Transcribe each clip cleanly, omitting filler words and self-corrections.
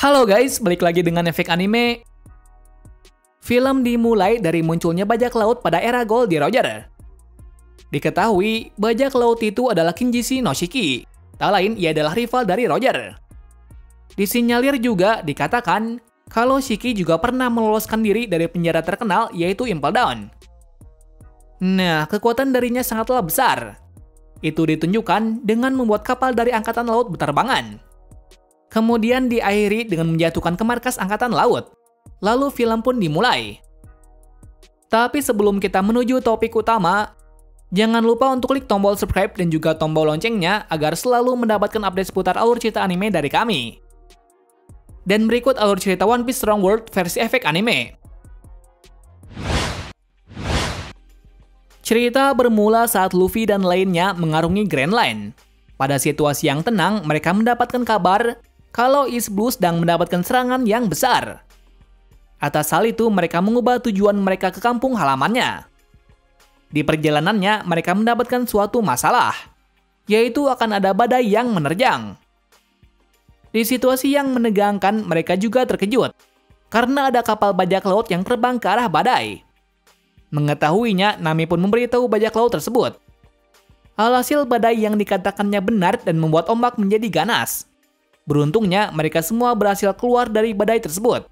Halo guys, balik lagi dengan Efek Anime. Film dimulai dari munculnya bajak laut pada era Goldie Roger. Diketahui, bajak laut itu adalah Kinjisi no Shiki. Tak lain, ia adalah rival dari Roger. Disinyalir juga dikatakan kalau Shiki juga pernah meloloskan diri dari penjara terkenal yaitu Impel Down. Nah, kekuatan darinya sangatlah besar. Itu ditunjukkan dengan membuat kapal dari angkatan laut berterbangan. Kemudian diakhiri dengan menjatuhkan ke markas angkatan laut. Lalu film pun dimulai. Tapi sebelum kita menuju topik utama, jangan lupa untuk klik tombol subscribe dan juga tombol loncengnya agar selalu mendapatkan update seputar alur cerita anime dari kami. Dan berikut alur cerita One Piece Strong World versi Efek Anime. Cerita bermula saat Luffy dan lainnya mengarungi Grand Line. Pada situasi yang tenang, mereka mendapatkan kabar kalau East Blue sedang mendapatkan serangan yang besar. Atas hal itu, mereka mengubah tujuan mereka ke kampung halamannya. Di perjalanannya, mereka mendapatkan suatu masalah, yaitu akan ada badai yang menerjang. Di situasi yang menegangkan, mereka juga terkejut, karena ada kapal bajak laut yang terbang ke arah badai. Mengetahuinya, Nami pun memberitahu bajak laut tersebut. Alhasil badai yang dikatakannya benar dan membuat ombak menjadi ganas. Beruntungnya, mereka semua berhasil keluar dari badai tersebut.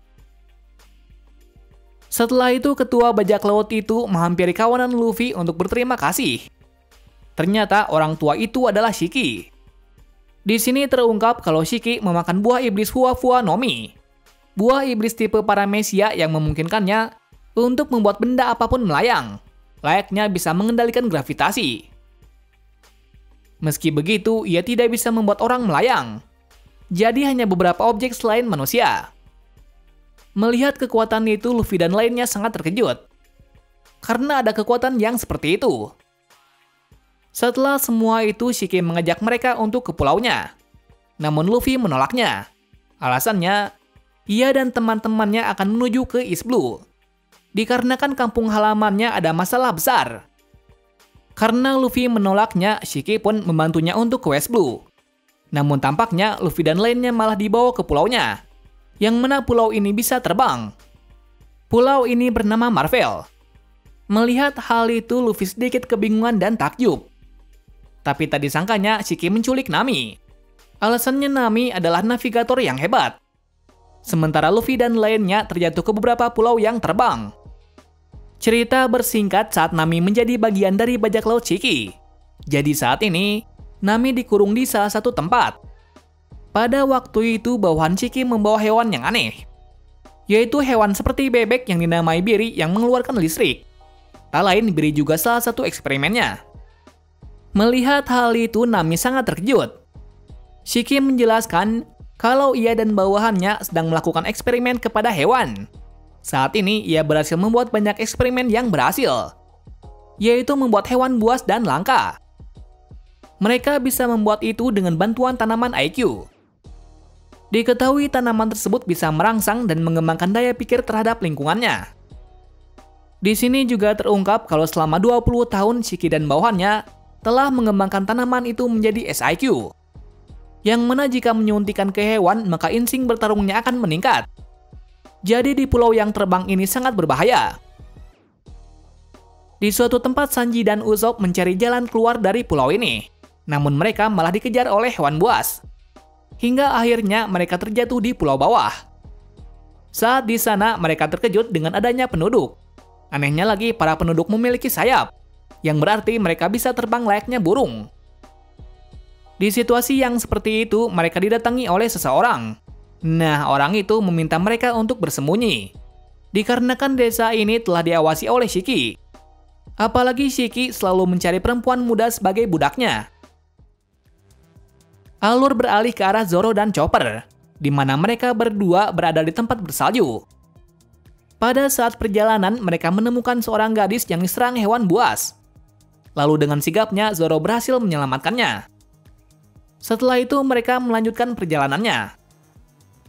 Setelah itu, ketua bajak laut itu menghampiri kawanan Luffy untuk berterima kasih. Ternyata orang tua itu adalah Shiki. Di sini terungkap kalau Shiki memakan buah iblis Fuwa no Mi. Buah iblis tipe paramesia yang memungkinkannya untuk membuat benda apapun melayang. Layaknya bisa mengendalikan gravitasi. Meski begitu, ia tidak bisa membuat orang melayang. Jadi hanya beberapa objek selain manusia. Melihat kekuatan itu, Luffy dan lainnya sangat terkejut. Karena ada kekuatan yang seperti itu. Setelah semua itu, Shiki mengajak mereka untuk ke pulaunya. Namun Luffy menolaknya. Alasannya, ia dan teman-temannya akan menuju ke East Blue. Dikarenakan kampung halamannya ada masalah besar. Karena Luffy menolaknya, Shiki pun membantunya untuk ke West Blue. Namun tampaknya Luffy dan lainnya malah dibawa ke pulaunya, yang mana pulau ini bisa terbang. Pulau ini bernama Marvel. Melihat hal itu, Luffy sedikit kebingungan dan takjub. Tapi tak disangkanya Shiki menculik Nami. Alasannya Nami adalah navigator yang hebat. Sementara Luffy dan lainnya terjatuh ke beberapa pulau yang terbang. Cerita bersingkat saat Nami menjadi bagian dari bajak laut Shiki. Jadi saat ini, Nami dikurung di salah satu tempat. Pada waktu itu, bawahan Shiki membawa hewan yang aneh, yaitu hewan seperti bebek yang dinamai Biri yang mengeluarkan listrik. Tak lain, Biri juga salah satu eksperimennya. Melihat hal itu, Nami sangat terkejut. Shiki menjelaskan kalau ia dan bawahannya sedang melakukan eksperimen kepada hewan. Saat ini, ia berhasil membuat banyak eksperimen yang berhasil, yaitu membuat hewan buas dan langka. Mereka bisa membuat itu dengan bantuan tanaman IQ. Diketahui tanaman tersebut bisa merangsang dan mengembangkan daya pikir terhadap lingkungannya. Di sini juga terungkap kalau selama 20 tahun Shiki dan bawahannya telah mengembangkan tanaman itu menjadi SIQ. Yang mana jika menyuntikkan ke hewan, maka insting bertarungnya akan meningkat. Jadi di pulau yang terbang ini sangat berbahaya. Di suatu tempat Sanji dan Usopp mencari jalan keluar dari pulau ini. Namun mereka malah dikejar oleh hewan buas. Hingga akhirnya mereka terjatuh di pulau bawah. Saat di sana mereka terkejut dengan adanya penduduk. Anehnya lagi, para penduduk memiliki sayap, yang berarti mereka bisa terbang layaknya burung. Di situasi yang seperti itu, mereka didatangi oleh seseorang. Nah, orang itu meminta mereka untuk bersembunyi. Dikarenakan desa ini telah diawasi oleh Shiki. Apalagi Shiki selalu mencari perempuan muda sebagai budaknya. Alur beralih ke arah Zoro dan Chopper, di mana mereka berdua berada di tempat bersalju. Pada saat perjalanan, mereka menemukan seorang gadis yang diserang hewan buas. Lalu dengan sigapnya, Zoro berhasil menyelamatkannya. Setelah itu, mereka melanjutkan perjalanannya.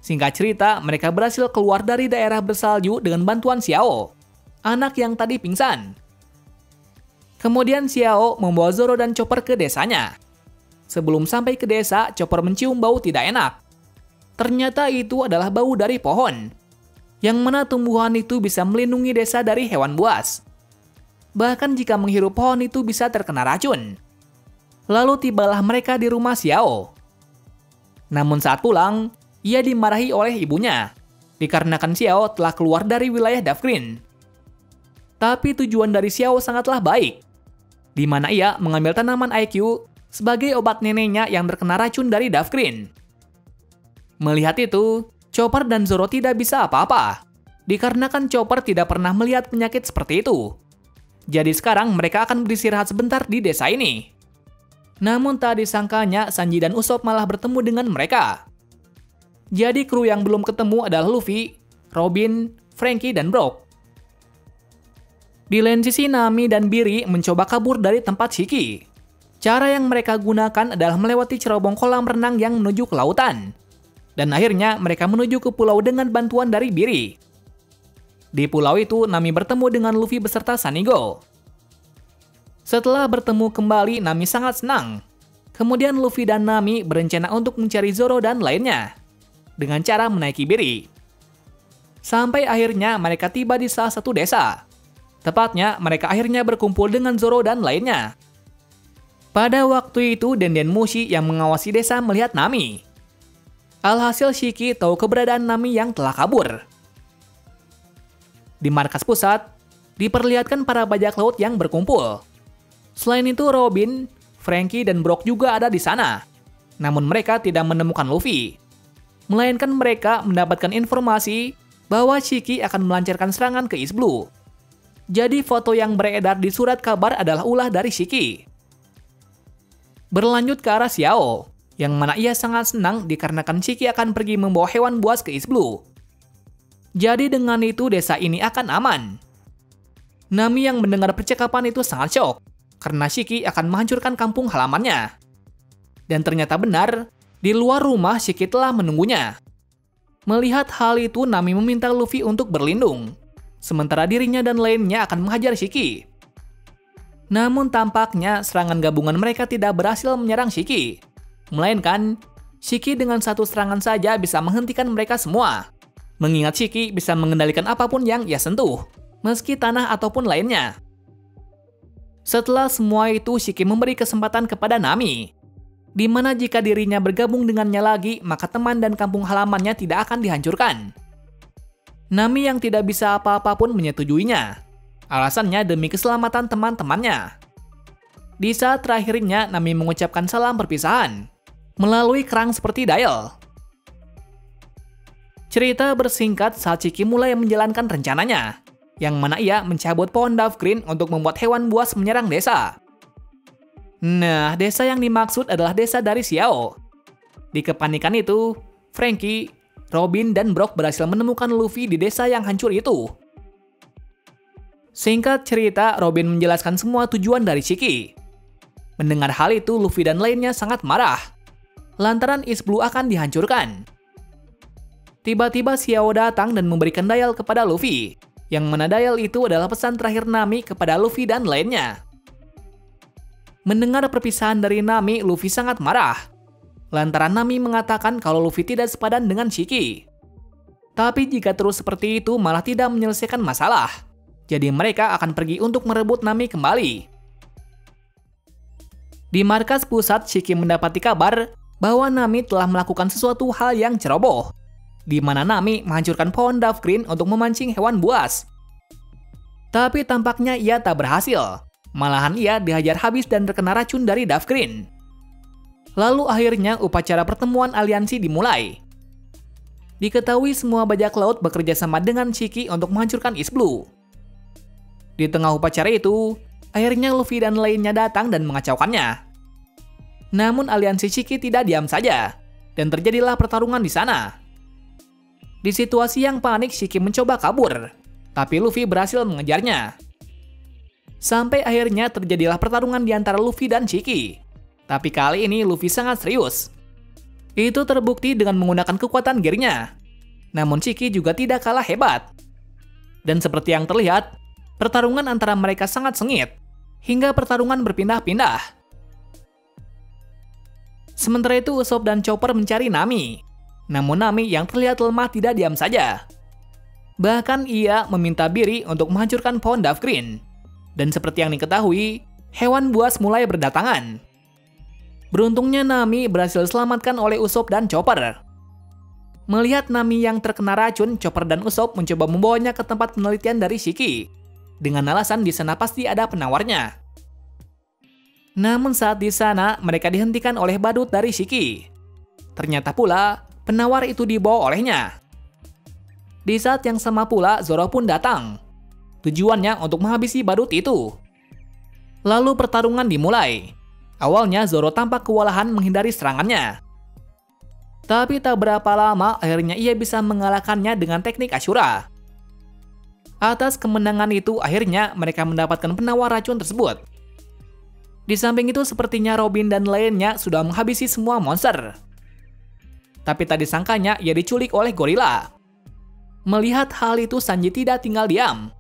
Singkat cerita, mereka berhasil keluar dari daerah bersalju dengan bantuan Xiao, anak yang tadi pingsan. Kemudian Xiao membawa Zoro dan Chopper ke desanya. Sebelum sampai ke desa, Chopper mencium bau tidak enak. Ternyata itu adalah bau dari pohon, yang mana tumbuhan itu bisa melindungi desa dari hewan buas. Bahkan jika menghirup pohon itu bisa terkena racun. Lalu tibalah mereka di rumah Xiao. Namun saat pulang, ia dimarahi oleh ibunya, dikarenakan Xiao telah keluar dari wilayah Dafgreen. Tapi tujuan dari Xiao sangatlah baik, di mana ia mengambil tanaman IQ sebagai obat neneknya yang terkena racun dari Dafgreen. Melihat itu, Chopper dan Zoro tidak bisa apa-apa, dikarenakan Chopper tidak pernah melihat penyakit seperti itu. Jadi sekarang mereka akan beristirahat sebentar di desa ini. Namun tak disangkanya Sanji dan Usopp malah bertemu dengan mereka. Jadi kru yang belum ketemu adalah Luffy, Robin, Franky, dan Brook. Di lain sisi Nami dan Biri mencoba kabur dari tempat Shiki. Cara yang mereka gunakan adalah melewati cerobong kolam renang yang menuju ke lautan. Dan akhirnya mereka menuju ke pulau dengan bantuan dari Biri. Di pulau itu Nami bertemu dengan Luffy beserta Sanigo. Setelah bertemu kembali, Nami sangat senang. Kemudian Luffy dan Nami berencana untuk mencari Zoro dan lainnya, dengan cara menaiki Biri. Sampai akhirnya mereka tiba di salah satu desa. Tepatnya, mereka akhirnya berkumpul dengan Zoro dan lainnya. Pada waktu itu, Denden Mushi yang mengawasi desa melihat Nami. Alhasil Shiki tahu keberadaan Nami yang telah kabur. Di markas pusat, diperlihatkan para bajak laut yang berkumpul. Selain itu, Robin, Franky, dan Brook juga ada di sana. Namun mereka tidak menemukan Luffy. Melainkan mereka mendapatkan informasi bahwa Shiki akan melancarkan serangan ke East Blue. Jadi foto yang beredar di surat kabar adalah ulah dari Shiki. Berlanjut ke arah Xiao, yang mana ia sangat senang dikarenakan Shiki akan pergi membawa hewan buas ke East Blue. Jadi dengan itu desa ini akan aman. Nami yang mendengar percakapan itu sangat syok, karena Shiki akan menghancurkan kampung halamannya. Dan ternyata benar, di luar rumah Shiki telah menunggunya. Melihat hal itu, Nami meminta Luffy untuk berlindung, sementara dirinya dan lainnya akan menghajar Shiki. Namun tampaknya serangan gabungan mereka tidak berhasil menyerang Shiki. Melainkan, Shiki dengan satu serangan saja bisa menghentikan mereka semua. Mengingat Shiki bisa mengendalikan apapun yang ia sentuh, meski tanah ataupun lainnya. Setelah semua itu, Shiki memberi kesempatan kepada Nami, di mana jika dirinya bergabung dengannya lagi, maka teman dan kampung halamannya tidak akan dihancurkan. Nami yang tidak bisa apa-apa pun menyetujuinya. Alasannya demi keselamatan teman-temannya. Di saat terakhirnya, Nami mengucapkan salam perpisahan melalui kerang seperti dial. Cerita bersingkat saat Shiki mulai menjalankan rencananya, yang mana ia mencabut pohon Dafgreen untuk membuat hewan buas menyerang desa. Nah, desa yang dimaksud adalah desa dari Xiao. Di kepanikan itu, Franky, Robin, dan Brook berhasil menemukan Luffy di desa yang hancur itu. Singkat cerita, Robin menjelaskan semua tujuan dari Shiki. Mendengar hal itu, Luffy dan lainnya sangat marah, lantaran East Blue akan dihancurkan. Tiba-tiba Xiao datang dan memberikan dial kepada Luffy, yang mana dial itu adalah pesan terakhir Nami kepada Luffy dan lainnya. Mendengar perpisahan dari Nami, Luffy sangat marah, lantaran Nami mengatakan kalau Luffy tidak sepadan dengan Shiki. Tapi jika terus seperti itu malah tidak menyelesaikan masalah, jadi mereka akan pergi untuk merebut Nami kembali. Di markas pusat, Shiki mendapati kabar bahwa Nami telah melakukan sesuatu hal yang ceroboh, di mana Nami menghancurkan pohon Dafgreen untuk memancing hewan buas. Tapi tampaknya ia tak berhasil, malahan ia dihajar habis dan terkena racun dari Dafgreen. Lalu akhirnya upacara pertemuan aliansi dimulai. Diketahui semua bajak laut bekerja sama dengan Shiki untuk menghancurkan East Blue. Di tengah upacara itu, akhirnya Luffy dan lainnya datang dan mengacaukannya. Namun aliansi Shiki tidak diam saja, dan terjadilah pertarungan di sana. Di situasi yang panik, Shiki mencoba kabur, tapi Luffy berhasil mengejarnya. Sampai akhirnya terjadilah pertarungan di antara Luffy dan Shiki. Tapi kali ini Luffy sangat serius. Itu terbukti dengan menggunakan kekuatan gearnya. Namun Shiki juga tidak kalah hebat. Dan seperti yang terlihat, pertarungan antara mereka sangat sengit, hingga pertarungan berpindah-pindah. Sementara itu Usopp dan Chopper mencari Nami. Namun Nami yang terlihat lemah tidak diam saja. Bahkan ia meminta Biri untuk menghancurkan pohon Dovegrin. Dan seperti yang diketahui, hewan buas mulai berdatangan. Beruntungnya Nami berhasil diselamatkan oleh Usopp dan Chopper. Melihat Nami yang terkena racun, Chopper dan Usopp mencoba membawanya ke tempat penelitian dari Shiki. Dengan alasan di sana pasti ada penawarnya. Namun saat di sana, mereka dihentikan oleh badut dari Shiki. Ternyata pula, penawar itu dibawa olehnya. Di saat yang sama pula, Zoro pun datang. Tujuannya untuk menghabisi badut itu. Lalu pertarungan dimulai. Awalnya Zoro tampak kewalahan menghindari serangannya. Tapi tak berapa lama, akhirnya ia bisa mengalahkannya dengan teknik Ashura. Atas kemenangan itu, akhirnya mereka mendapatkan penawar racun tersebut. Di samping itu, sepertinya Robin dan lainnya sudah menghabisi semua monster. Tapi tak disangkanya ia diculik oleh gorila. Melihat hal itu, Sanji tidak tinggal diam.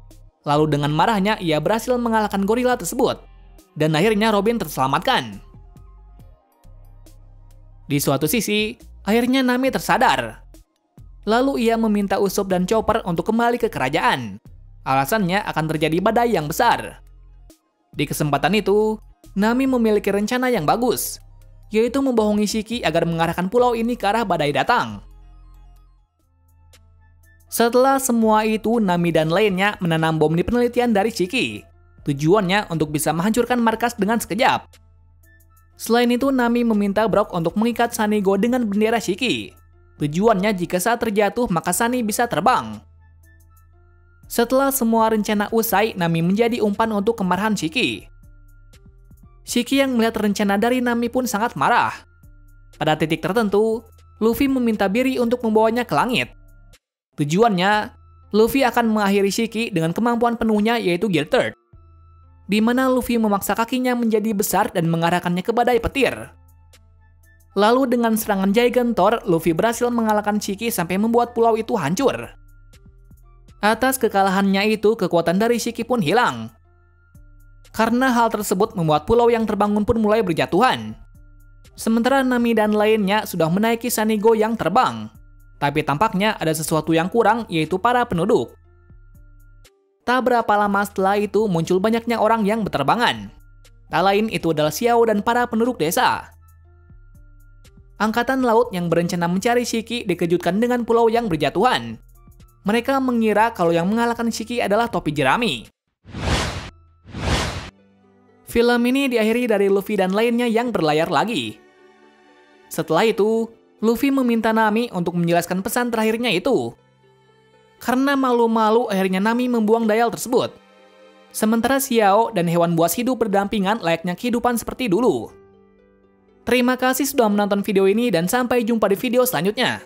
Lalu dengan marahnya ia berhasil mengalahkan gorila tersebut. Dan akhirnya Robin terselamatkan. Di suatu sisi, akhirnya Nami tersadar. Lalu ia meminta Usopp dan Chopper untuk kembali ke kerajaan. Alasannya akan terjadi badai yang besar. Di kesempatan itu, Nami memiliki rencana yang bagus, yaitu membohongi Shiki agar mengarahkan pulau ini ke arah badai datang. Setelah semua itu, Nami dan lainnya menanam bom di penelitian dari Shiki. Tujuannya untuk bisa menghancurkan markas dengan sekejap. Selain itu, Nami meminta Brock untuk mengikat Sunny Go dengan bendera Shiki. Tujuannya jika saat terjatuh, maka Sunny bisa terbang. Setelah semua rencana usai, Nami menjadi umpan untuk kemarahan Shiki. Shiki yang melihat rencana dari Nami pun sangat marah. Pada titik tertentu, Luffy meminta Biri untuk membawanya ke langit. Tujuannya, Luffy akan mengakhiri Shiki dengan kemampuan penuhnya yaitu Gear Third, di mana Luffy memaksa kakinya menjadi besar dan mengarahkannya ke badai petir. Lalu dengan serangan Gigantor, Luffy berhasil mengalahkan Shiki sampai membuat pulau itu hancur. Atas kekalahannya itu, kekuatan dari Shiki pun hilang. Karena hal tersebut membuat pulau yang terbangun pun mulai berjatuhan. Sementara Nami dan lainnya sudah menaiki Sunny Go yang terbang. Tapi tampaknya ada sesuatu yang kurang, yaitu para penduduk. Tak berapa lama setelah itu muncul banyaknya orang yang berterbangan. Tak lain itu adalah Xiao dan para penduduk desa. Angkatan laut yang berencana mencari Shiki dikejutkan dengan pulau yang berjatuhan. Mereka mengira kalau yang mengalahkan Shiki adalah topi jerami. Film ini diakhiri dari Luffy dan lainnya yang berlayar lagi. Setelah itu, Luffy meminta Nami untuk menjelaskan pesan terakhirnya itu. Karena malu-malu, akhirnya Nami membuang dial tersebut. Sementara Xiao dan hewan buas hidup berdampingan layaknya kehidupan seperti dulu. Terima kasih sudah menonton video ini dan sampai jumpa di video selanjutnya.